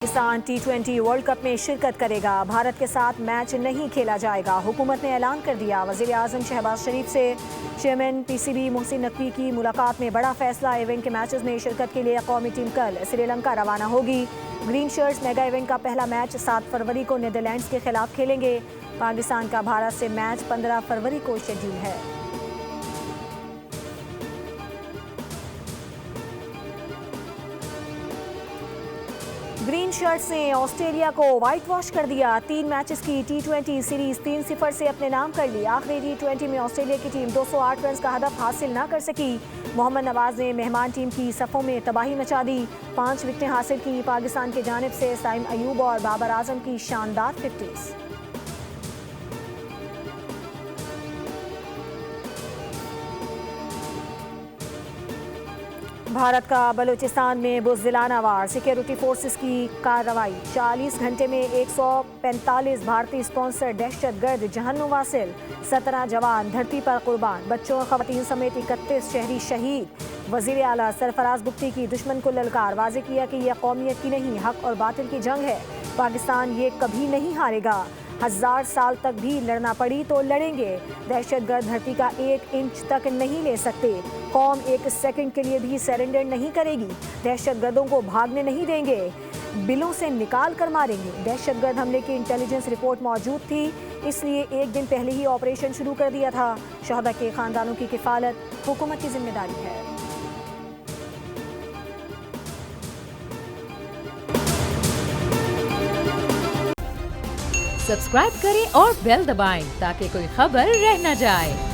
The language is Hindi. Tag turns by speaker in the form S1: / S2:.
S1: पाकिस्तान T20 वर्ल्ड कप में शिरकत करेगा। भारत के साथ मैच नहीं खेला जाएगा। हुकूमत ने ऐलान कर दिया। वज़ीर आज़म शहबाज शरीफ से चेयरमैन PCB मोहसिन नकवी की मुलाकात में बड़ा फैसला। इवेंट के मैचेस में शिरकत के लिए कौमी टीम कल श्रीलंका रवाना होगी। ग्रीन शर्ट्स मेगा इवेंट का पहला मैच 7 फरवरी को नीदरलैंड्स के खिलाफ खेलेंगे। पाकिस्तान का भारत से मैच 15 फरवरी को शेड्यूल है। ग्रीन शर्ट्स ने ऑस्ट्रेलिया को व्हाइट वॉश कर दिया। 3 मैचेस की T20 सीरीज 3-0 से अपने नाम कर ली। आखिरी T20 में ऑस्ट्रेलिया की टीम 208 रन का हदफ हासिल न कर सकी। मोहम्मद नवाज ने मेहमान टीम की सफ़ों में तबाही मचा दी। 5 विकेटें हासिल की। पाकिस्तान की जानिब से साइम अयूब और बाबर आजम की शानदार 50s। भारत का बलूचिस्तान में बुज़दिलाना वार। सिक्योरिटी फोर्सेस की कार्रवाई। 40 घंटे में 145 भारतीय स्पॉन्सर दहशतगर्द जहन्नुम वासिल। 17 जवान धरती पर कुर्बान। बच्चों और ख़वातीन समेत 31 शहरी शहीद। वज़ीर आला सरफराज बुख्ती की दुश्मन को ललकार। वाज़ेह किया कि यह कौमियत की नहीं, हक और बातिल की जंग है। पाकिस्तान ये कभी नहीं हारेगा। 1000 साल तक भी लड़ना पड़ी तो लड़ेंगे। दहशतगर्द धरती का 1 इंच तक नहीं ले सकते। कौम 1 सेकंड के लिए भी सरेंडर नहीं करेगी। दहशतगर्दों को भागने नहीं देंगे। बिलों से निकाल कर मारेंगे। दहशतगर्द हमले की इंटेलिजेंस रिपोर्ट मौजूद थी, इसलिए 1 दिन पहले ही ऑपरेशन शुरू कर दिया था। शहदा के खानदानों की किफालत हुकूमत की जिम्मेदारी है।
S2: सब्सक्राइब करें और बेल दबाएं ताकि कोई खबर रह न जाए।